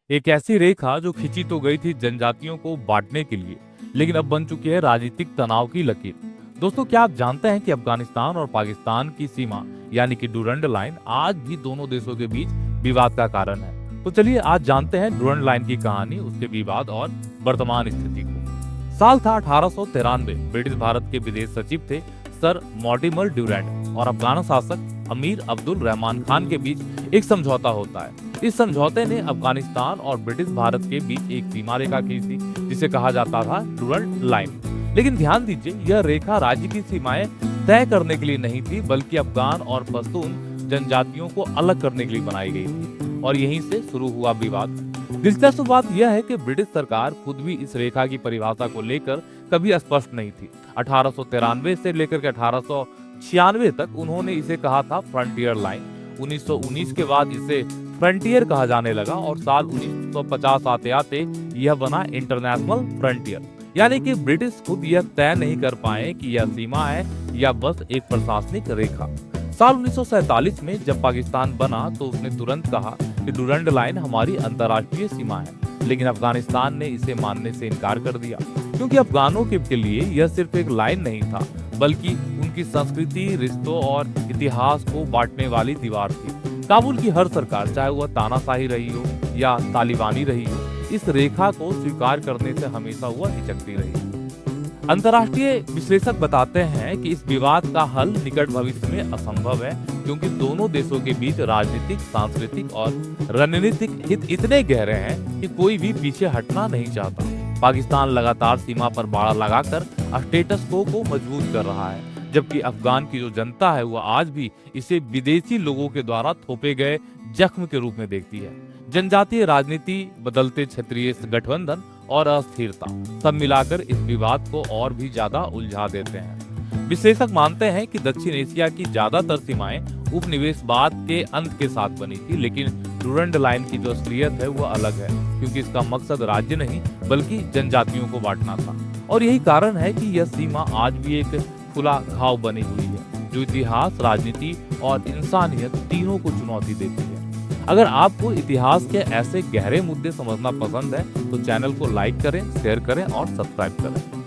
एक ऐसी रेखा जो खिंची तो गई थी जनजातियों को बांटने के लिए, लेकिन अब बन चुकी है राजनीतिक तनाव की लकीर। दोस्तों, क्या आप जानते हैं कि अफगानिस्तान और पाकिस्तान की सीमा यानी कि डूरंड लाइन आज भी दोनों देशों के बीच विवाद का कारण है। तो चलिए आज जानते हैं डूरंड लाइन की कहानी, उसके विवाद और वर्तमान स्थिति को। साल था 1893। ब्रिटिश भारत के विदेश सचिव थे सर मॉर्टिमर ड्यूरैंड और अफगान शासक अमीर अब्दुल रहमान खान के बीच एक समझौता होता है। इस समझौते ने अफगानिस्तान और ब्रिटिश भारत के बीच एक सीमा रेखा खींची जिसे कहा जाता था डूरंड लाइन। लेकिन ध्यान दीजिए, यह रेखा राज्य की सीमाएं तय करने के लिए नहीं थी, बल्कि अफगान और पश्तून जनजातियों को अलग करने के लिए बनाई गई थी और यहीं से शुरू हुआ विवाद। दिलचस्प बात यह है कि ब्रिटिश सरकार खुद भी इस रेखा की परिभाषा को लेकर कभी स्पष्ट नहीं थी। 1893 से लेकर के 1896 तक उन्होंने इसे कहा था फ्रंटियर लाइन। 1919 के बाद इसे फ्रंटियर कहा जाने लगा और साल 1950 आते आते यह बना इंटरनेशनल फ्रंटियर। यानी कि ब्रिटिश खुद यह तय नहीं कर पाए कि यह सीमा है या बस एक प्रशासनिक रेखा। साल 1947 में जब पाकिस्तान बना तो उसने तुरंत कहा कि डूरंड लाइन हमारी अंतर्राष्ट्रीय सीमा है, लेकिन अफगानिस्तान ने इसे मानने से इनकार कर दिया, क्योंकि अफगानों के लिए यह सिर्फ एक लाइन नहीं था, बल्कि उनकी संस्कृति, रिश्तों और इतिहास को बांटने वाली दीवार थी। काबुल की हर सरकार, चाहे वह तानाशाही रही हो या तालिबानी रही हो, इस रेखा को स्वीकार करने से हमेशा वह हिचकती रही। अंतर्राष्ट्रीय विश्लेषक बताते हैं कि इस विवाद का हल निकट भविष्य में असंभव है, क्योंकि दोनों देशों के बीच राजनीतिक, सांस्कृतिक और रणनीतिक हित इतने गहरे हैं कि कोई भी पीछे हटना नहीं चाहता। पाकिस्तान लगातार सीमा पर बाड़ा लगाकर स्टेटस को मजबूत कर रहा है, जबकि अफगान की जो जनता है वह आज भी इसे विदेशी लोगों के द्वारा थोपे गए जख्म के रूप में देखती है। जनजातीय राजनीति, बदलते क्षेत्रीय गठबंधन और अस्थिरता सब मिलाकर इस विवाद को और भी ज्यादा उलझा देते हैं। विश्लेषक मानते हैं कि दक्षिण एशिया की ज्यादातर सीमाएं उपनिवेशवाद के अंत के साथ बनी थी, लेकिन डूरंड लाइन की जो असलियत है वह अलग है, क्योंकि इसका मकसद राज्य नहीं बल्कि जनजातियों को बांटना था। और यही कारण है कि यह सीमा आज भी एक खुला घाव बनी हुई है, जो इतिहास, राजनीति और इंसानियत तीनों को चुनौती देती है। अगर आपको इतिहास के ऐसे गहरे मुद्दे समझना पसंद है तो चैनल को लाइक करें, शेयर करें और सब्सक्राइब करें।